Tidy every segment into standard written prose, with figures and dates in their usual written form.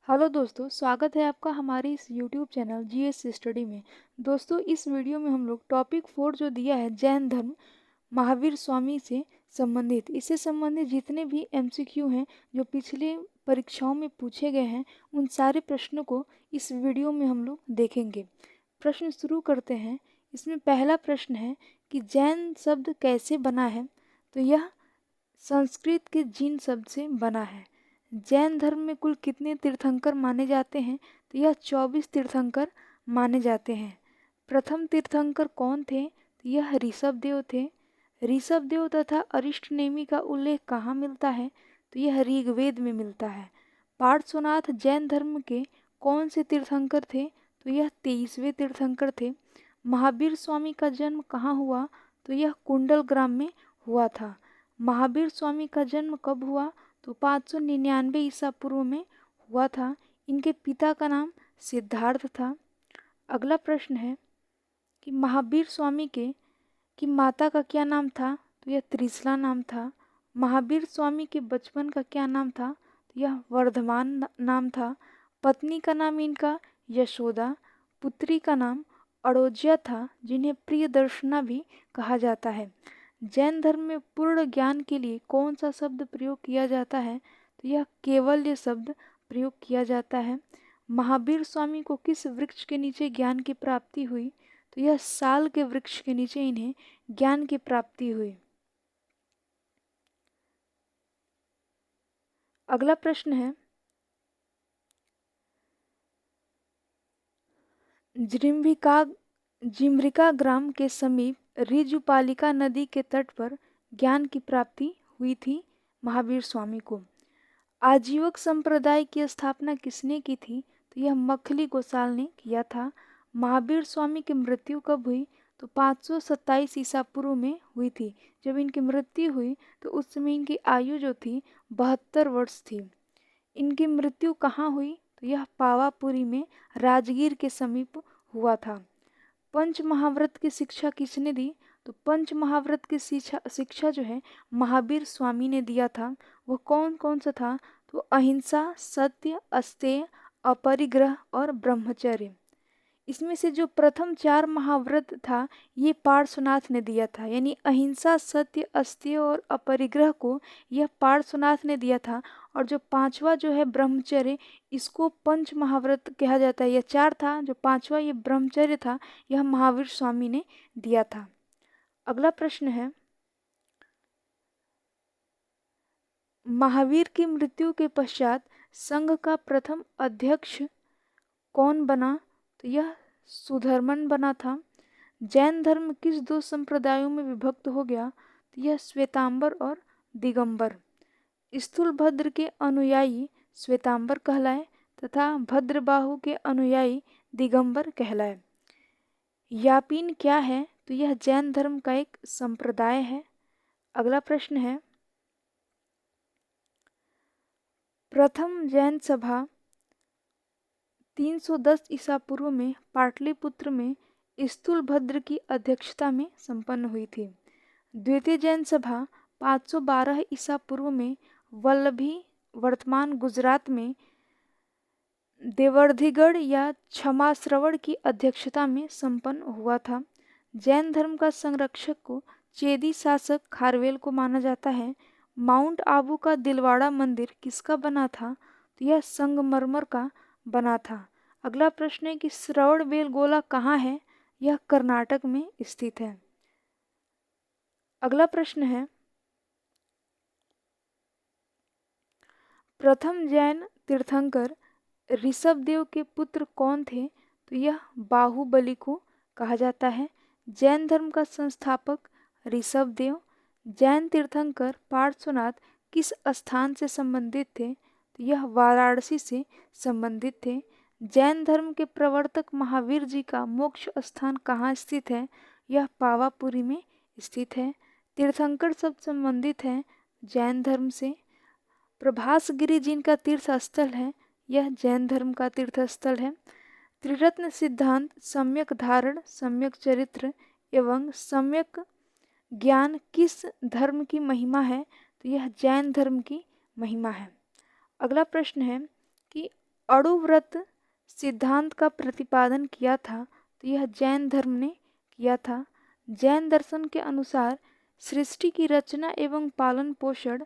Hello दोस्तों, स्वागत है आपका हमारे इस यूट्यूब चैनल जीएस स्टडी में। दोस्तों, इस वीडियो में हम लोग टॉपिक 4 जो दिया है जैन धर्म महावीर स्वामी से संबंधित, इससे संबंधित जितने भी एमसीक्यू हैं जो पिछले परीक्षाओं में पूछे गए हैं, उन सारे प्रश्नों को इस वीडियो में हम लोग देखेंगे। प्रश्न शुरू करते हैं। इसमें पहला प्रश्न है कि जैन शब्द कैसे बना है। तो यह संस्कृत के जीन शब्द से बना है। जैन धर्म में कुल कितने तीर्थंकर माने जाते हैं। तो यह 24 तीर्थंकर माने जाते हैं। प्रथम तीर्थंकर कौन थे। तो यह ऋषभ देव थे। ऋषभ देव तथा अरिष्ट नेमि का उल्लेख कहाँ मिलता है। तो यह ऋग्वेद में मिलता है। पार्श्वनाथ जैन धर्म के कौन से तीर्थंकर थे। तो यह 23वें तीर्थंकर थे। महावीर स्वामी का जन्म कहाँ हुआ। तो यह कुंडल ग्राम में हुआ था। महावीर स्वामी का जन्म कब हुआ। तो 599 ईसा पूर्व में हुआ था। इनके पिता का नाम सिद्धार्थ था। अगला प्रश्न है कि महावीर स्वामी के की माता का क्या नाम था। तो यह त्रिशला नाम था। महावीर स्वामी के बचपन का क्या नाम था। तो यह वर्धमान नाम था। पत्नी का नाम इनका यशोदा, पुत्री का नाम अड़ोज्या था, जिन्हें प्रियदर्शना भी कहा जाता है। जैन धर्म में पूर्ण ज्ञान के लिए कौन सा शब्द प्रयोग किया जाता है। तो यह केवल्य शब्द प्रयोग किया जाता है। महावीर स्वामी को किस वृक्ष के नीचे ज्ञान की प्राप्ति हुई। तो यह साल के वृक्ष के नीचे इन्हें ज्ञान की प्राप्ति हुई। अगला प्रश्न है जिम्रिका ग्राम के समीप ऋजुपालिका नदी के तट पर ज्ञान की प्राप्ति हुई थी महावीर स्वामी को। आजीवक संप्रदाय की स्थापना किसने की थी। तो यह मखली गोसाल ने किया था। महावीर स्वामी की मृत्यु कब हुई। तो 527 ईसा पूर्व में हुई थी। जब इनकी मृत्यु हुई तो उस समय इनकी आयु जो थी 72 वर्ष थी। इनकी मृत्यु कहाँ हुई। तो यह पावापुरी में राजगीर के समीप हुआ था। पंच महाव्रत की शिक्षा किसने दी। तो पंच महाव्रत की शिक्षा जो है महावीर स्वामी ने दिया था। वह कौन कौन सा था। तो अहिंसा, सत्य, अस्तेय, अपरिग्रह और ब्रह्मचर्य। इसमें से जो प्रथम 4 महाव्रत था ये पार्श्वनाथ ने दिया था, यानी अहिंसा, सत्य, अस्तेय और अपरिग्रह को यह पार्श्वनाथ ने दिया था। और जो पांचवा जो है ब्रह्मचर्य, इसको पंच महाव्रत कहा जाता है। यह 4 था, जो पांचवा ये ब्रह्मचर्य था, यह महावीर स्वामी ने दिया था। अगला प्रश्न है महावीर की मृत्यु के पश्चात संघ का प्रथम अध्यक्ष कौन बना। तो यह सुधर्मन बना था। जैन धर्म किस 2 संप्रदायों में विभक्त हो गया। तो यह श्वेतांबर और दिगंबर। स्थूलभद्र के अनुयायी श्वेतांबर कहलाए तथा भद्रबाहु के अनुयायी दिगंबर कहलाए। यापीन क्या है। तो यह जैन धर्म का एक संप्रदाय है। अगला प्रश्न है प्रथम जैन सभा 310 ईसा पूर्व में पाटलिपुत्र में स्थूलभद्र की अध्यक्षता में संपन्न हुई थी। द्वितीय जैन सभा 512 ईसा पूर्व में वल्लभी वर्तमान गुजरात में देवर्धिगढ़ या क्षमाश्रवण की अध्यक्षता में संपन्न हुआ था। जैन धर्म का संरक्षक को चेदी शासक खारवेल को माना जाता है। माउंट आबू का दिलवाड़ा मंदिर किसका बना था। तो यह संगमरमर का बना था। अगला प्रश्न है कि श्रवणबेलगोला कहाँ है। यह कर्नाटक में स्थित है। अगला प्रश्न है प्रथम जैन तीर्थंकर ऋषभदेव के पुत्र कौन थे। तो यह बाहुबली को कहा जाता है। जैन धर्म का संस्थापक ऋषभदेव। जैन तीर्थंकर पार्श्वनाथ किस स्थान से संबंधित थे। तो यह वाराणसी से संबंधित थे। जैन धर्म के प्रवर्तक महावीर जी का मोक्ष स्थान कहाँ स्थित है। यह पावापुरी में स्थित है। तीर्थंकर सब संबंधित हैं जैन धर्म से। प्रभासगिरी जिनका तीर्थ स्थल है, यह जैन धर्म का तीर्थ स्थल है। त्रिरत्न सिद्धांत सम्यक धारण, सम्यक चरित्र एवं सम्यक ज्ञान किस धर्म की महिमा है। तो यह जैन धर्म की महिमा है। अगला प्रश्न है कि अणु व्रत सिद्धांत का प्रतिपादन किया था? तो यह जैन धर्म ने किया था। जैन दर्शन के अनुसार सृष्टि की रचना एवं पालन पोषण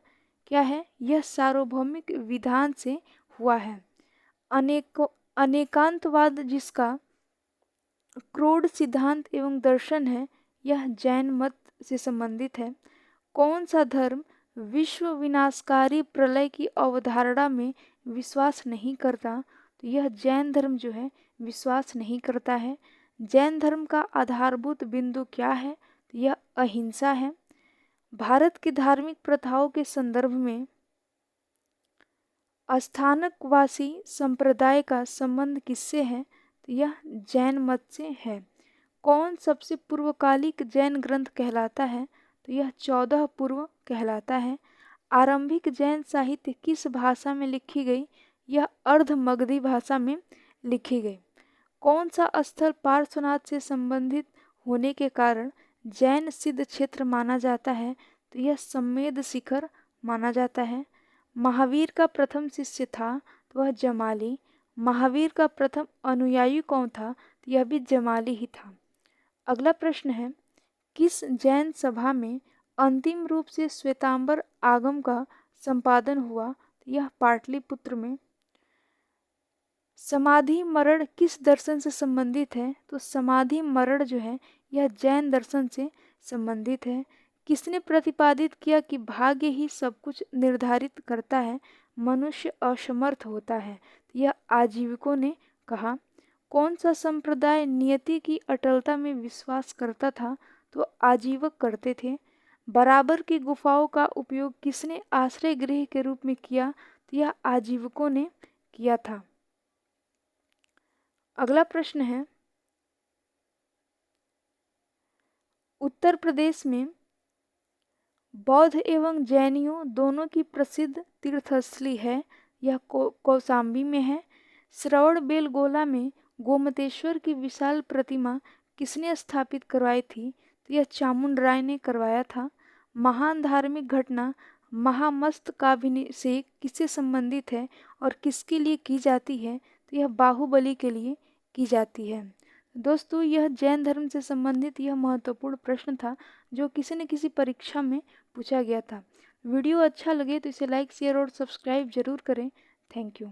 क्या है? यह सार्वभौमिक विधान से हुआ है। अनेकांतवाद जिसका क्रोध सिद्धांत एवं दर्शन है, यह जैन मत से संबंधित है। कौन सा धर्म विश्व विनाशकारी प्रलय की अवधारणा में विश्वास नहीं करता? तो यह जैन धर्म जो है विश्वास नहीं करता है। जैन धर्म का आधारभूत बिंदु क्या है? तो यह अहिंसा है। भारत की धार्मिक प्रथाओं के संदर्भ में स्थानकवासी संप्रदाय का संबंध किससे है? तो यह जैन मत से है। कौन सबसे पूर्वकालिक जैन ग्रंथ कहलाता है? तो यह 14 पूर्व कहलाता है। आरंभिक जैन साहित्य किस भाषा में लिखी गई? यह अर्ध मगधी भाषा में लिखी गई। कौन सा स्थल पार्श्वनाथ से संबंधित होने के कारण जैन सिद्ध क्षेत्र माना जाता है? तो यह सम्मेद शिखर माना जाता है। महावीर का प्रथम शिष्य था तो वह जमाली। महावीर का प्रथम अनुयायी कौन था? तो यह भी जमाली ही था। अगला प्रश्न है, किस जैन सभा में अंतिम रूप से श्वेतांबर आगम का संपादन हुआ? तो यह पाटलिपुत्र में। समाधि मरण किस दर्शन से संबंधित है? तो समाधि मरण जो है यह जैन दर्शन से संबंधित है। किसने प्रतिपादित किया कि भाग्य ही सब कुछ निर्धारित करता है, मनुष्य असमर्थ होता है? तो यह आजीविकों ने कहा। कौन सा संप्रदाय नियति की अटलता में विश्वास करता था? तो आजीवक करते थे। बराबर की गुफाओं का उपयोग किसने आश्रय गृह के रूप में किया? तो यह आजीवकों ने किया था। अगला प्रश्न है, उत्तर प्रदेश में बौद्ध एवं जैनियों दोनों की प्रसिद्ध तीर्थस्थली है। यह कौशाम्बी में है। श्रवण बेलगोला में गोमतेश्वर की विशाल प्रतिमा किसने स्थापित करवाई थी? तो यह चामुंड राय ने करवाया था। महान धार्मिक घटना महामस्तकाभिषेक किससे संबंधित है और किसके लिए की जाती है? तो यह बाहुबली के लिए की जाती है। दोस्तों, यह जैन धर्म से संबंधित यह महत्वपूर्ण प्रश्न था जो किसी न किसी परीक्षा में पूछा गया था। वीडियो अच्छा लगे तो इसे लाइक शेयर और सब्सक्राइब जरूर करें। Thank you.